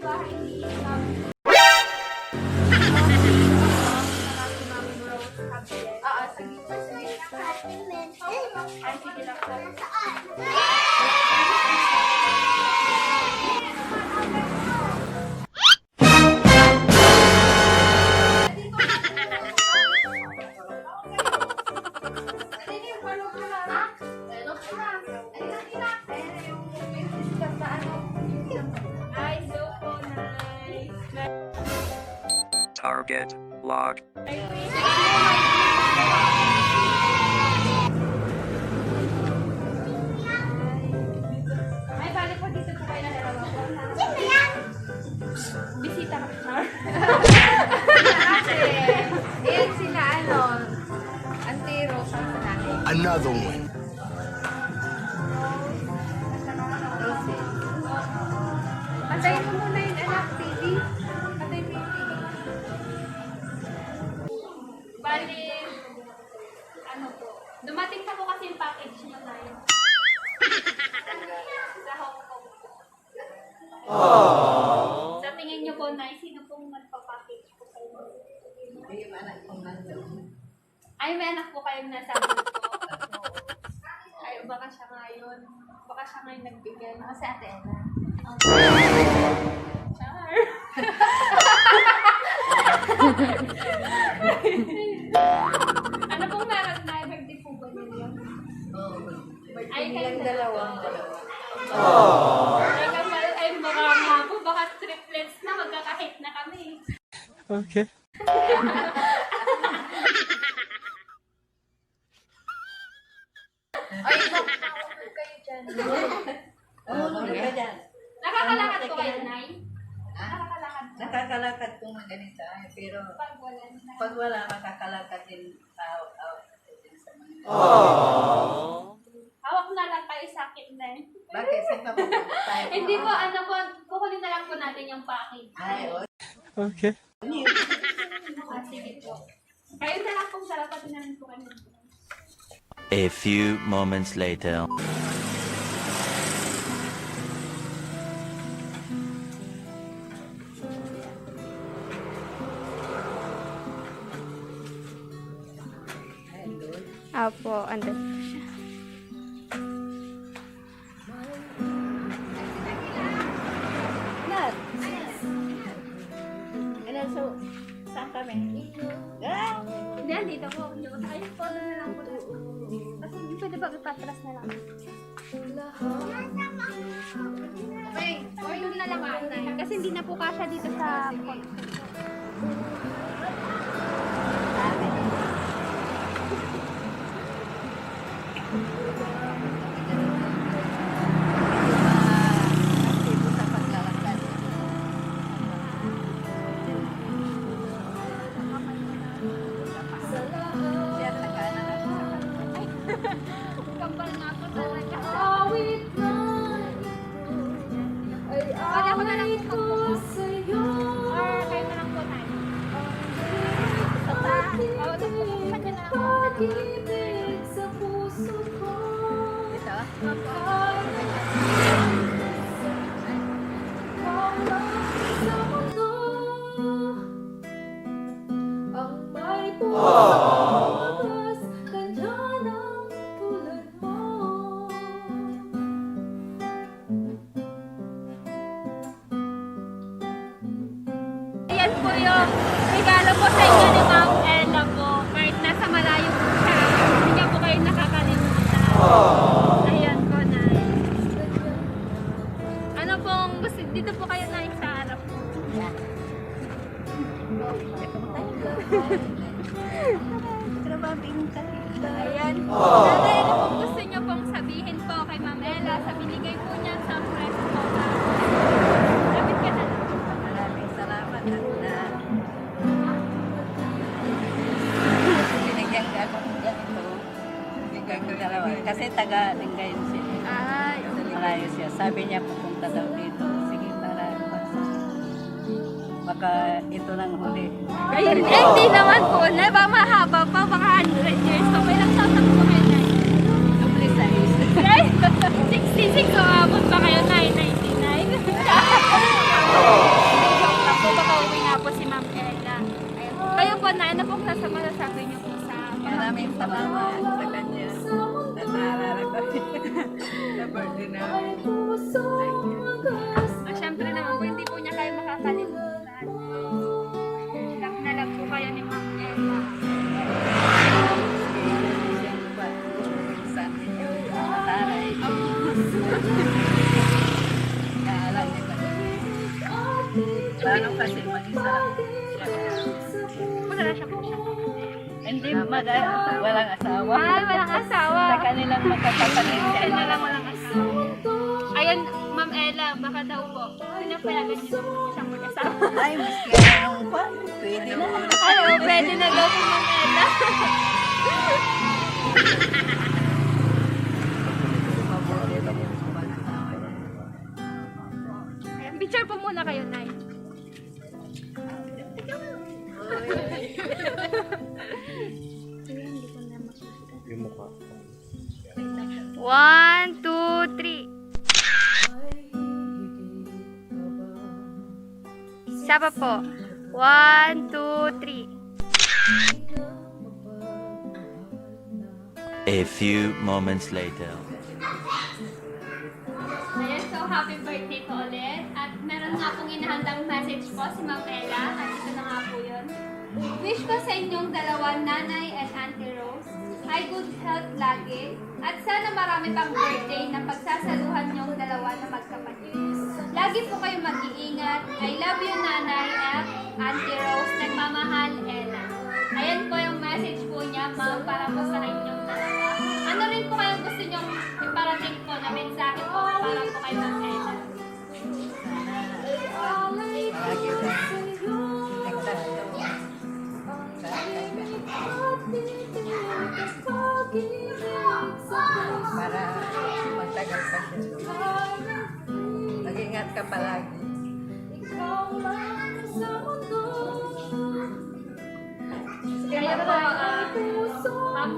bahay ni Oo, sige. Ay, sige lang po. Target log. Ay, balik po dito po kayo na dalawa po. Bisita ka pa. Ayan sila, Antero sa natin. Another one. Patayin mo muna yung anak, TV. Patayin mo yung TV. Bali, po. Dumating na po kasi yung package niyo na yun. Sa Hong Kong po. Sa tingin niyo po, Nay, sino pong nagpa-package po kayo? Ay, may anak po kayong nasabi po. Ay, baka siya ngayon. Baka siya ngayon nagbigay. Kasi ate Ella. Char. Ano pong meron na? Birthday po ba niyo? Ay, kayong dalawa. Ay, baka nga po. Baka triplets na. Magkakahit na kami. Okay. Ay, kayo dyan. Nakakalakad ko kayo, Nay? Nakakalakad ko. Nakakalakad kung ganito pero Pag wala na. pag wala, makakalakad din out din sa mga. Hawak na lang kayo sa akin, Nay. Bakit? Saan ka pupunta tayo? Hindi po, kukunin na lang po natin yung package. Ay, o. Okay. Sige po. Kayo na lang kung sarap pati namin po kami. A few moments later. Apo, andun po siya. Nat! Ano, so, saan kami? Ah! Hindi, dito po. Ayun po, na lang po. Kasi hindi pwede ba ipatras na lang. Or doon na lang ata. Kasi hindi na po kasha dito sa Aktibo sa paglalakad. Siya, nagkaanak ako sa paglalakad. Kambal na ako talaga. Awit na. Wala ko na lang po sa'yo. Or kayo na lang po tayo. Pag-ibig sa puso ko. Ito? Ang may puso kanya ng tulad mo. Ayan po yung regalo po sa inyo ni Ma'am Ella po. Kahit nasa malayo po siya, hindi niya po kayo nakakalimutan. Ayan po, Nay. Ano pong gusto, dito po kayo na sa harap po. Ayan. Nanay, ano pong gusto niyo pong sabihin po kay Ma'am Ella sa binigay po niya sa press po na lapit ka na lang. Maraming salamat at binigyan ka ako ng ganito. Binigyan ko dalawa. Kasi taga-Lingayen siya. Ay, Malayo siya. Sabi niya pupunta daw dito. Sige, para baka ito lang huli. ayun. Hindi naman po. Na, baka mahaba pa. Baka 100 years. So, may nagsasabi ko kayo na. Double size. 66 o abot pa kayo na 99. Siyempre naman po, hindi po niya kayo makakalimutan. Love na love po kayo ni Ma'am Ella. Paano kasi mag-isa lang. Wala siya po siya. Hindi walang asawa. Ay, walang asawa. Sa kanilang magkakapatid. Kaya na lang walang asawa. Ayun, Ma'am Ella, baka daw po. Pinapayagan niyo siyang mag-asawa. Ay, miski anong pa. Pwede na. Ay, oh, pwede na daw po, Ma'am Ella. Ayan, picture po muna kayo, Nay. Yung mukha. 1, 2, 3. Isa pa po. 1, 2, 3. A few moments later. Ayan, so happy birthday po ulit. At meron nga pong inahandang message po si Ma'am Ella. At ito na nga po yun. Wish ko sa inyong dalawa, Nanay and Auntie Rose, ay good health lagi. At sana marami pang birthday na pagsasaluhan niyong dalawa na magkapatid. Lagi po kayo mag-iingat. I love you, Nanay at Auntie Rose. Nagmamahal, Ella. Ayan po yung message po niya, Ma'am, para po sa inyong dalawa. Ano rin po kayong gusto niyong iparating po na mensahe po para po kay Ma'am Ella? Palagi para magtagal pa siya. Mag-ingat ka palagi. Kaya po, Ma'am,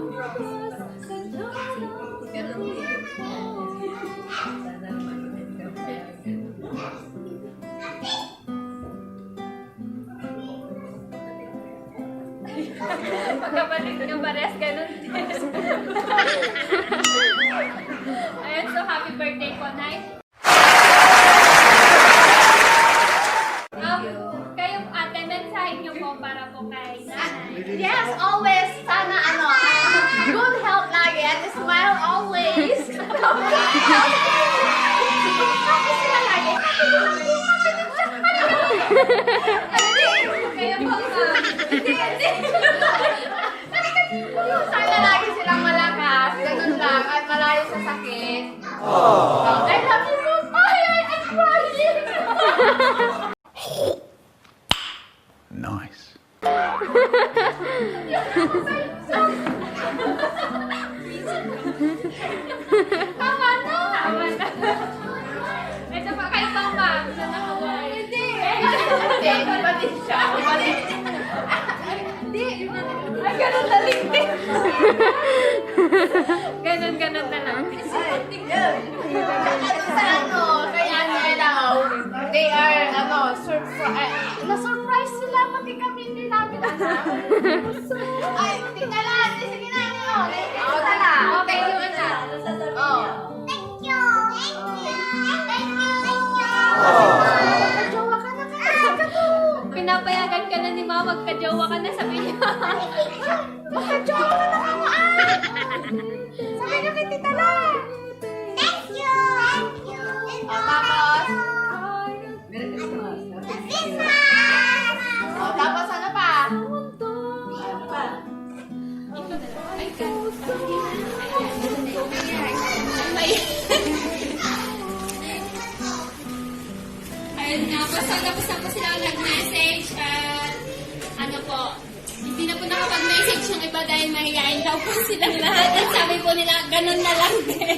Ganun din. Sana mag-ingat ka palagi. pagkabalik niyo parehas ganun din. Ayan, so happy birthday po, Nay. Kayo, ate, mensahe niyo po para po kay Nanay. Yes, always. Sana good health lagi and smile always. Happy sila lagi. Kayo po, Ma'am. Sana lagi silang malakas. Ganun lang. At malayo sa sakit. I love you so much. I'm crying. Nice. Tama na. Tama na. Ito pa kayo pa, Ma'am. Sa nakaway. Hindi. Hindi. Iba din siya. Iba din. Hindi. Ay, ganun na LinkedIn. Ganun na lang. Sa kay Ate Ella, they are, na-surprise sila, pati kami hindi namin alam. Ay, tingnan lang, sige na, tala. Okay, yung anak. Oh. Thank you. Magkajowa ka na Pinapayagan ka na ni Mama, magkajowa ka na, sabi niya. Magkajowa ka na kamo, sabi niya kay Tita La. Thank you. Tapos, Merry Christmas. tapos ano pa? Ano pa? Ayun nga po, so tapos na po sila nag-message at ano po, hindi na po nakapag-message yung iba dahil mahihain daw po silang lahat at sabi po nila, ganun na lang din.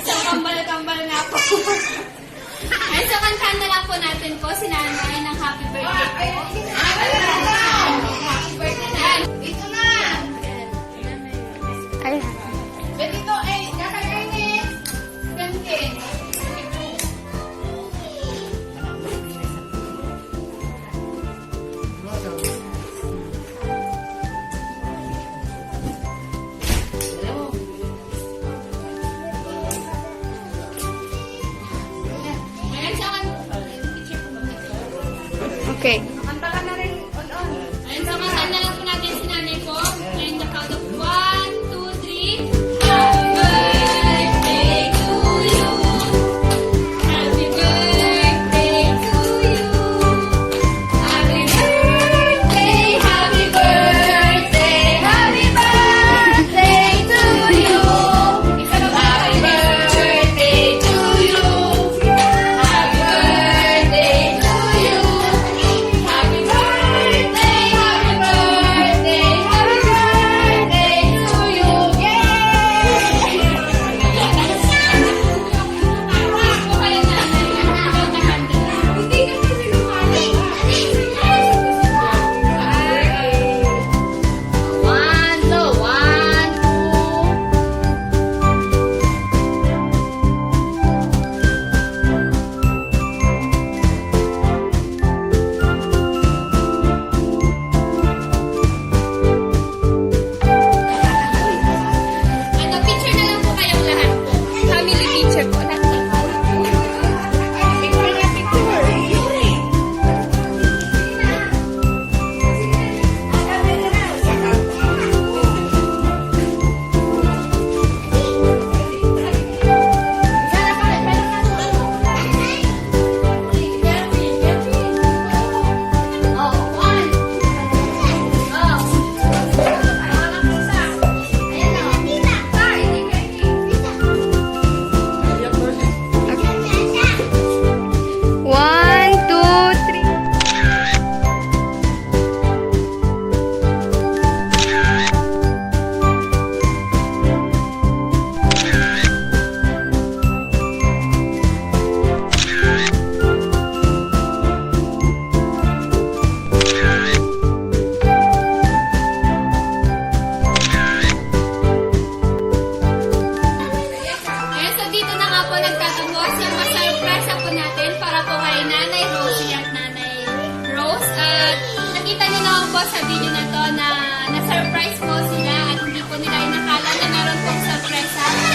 So, kambal-kambal nga po. Ayun, so kantaan na lang po natin po si Nanay ng happy birthday po. Happy birthday. Ito na! Ay, Benito, kakainis! Gantin. Okay. Kanta ka na rin. Ayun, so kanta na lang po natin si nanay po. And the count of 1, 2, 3. Happy birthday to you. Happy birthday to you. Happy birthday, happy birthday, happy birthday to you. Happy birthday to you. Happy birthday to you. Happy birthday, happy birthday, happy birthday to you. One, two, one, two. Ano, picture na lang po kayong lahat po. Family picture po. Lahat. Picture na picture. Oh, one. One, two, three. Ayan, so dito na nga po nagtatapos yung masurpresa po natin para po kay Nanay Rosie at Nanay Rose. At nakita niyo naman po sa video na to na na-surprise po sila at hindi po nila inakala na meron pong surpresa.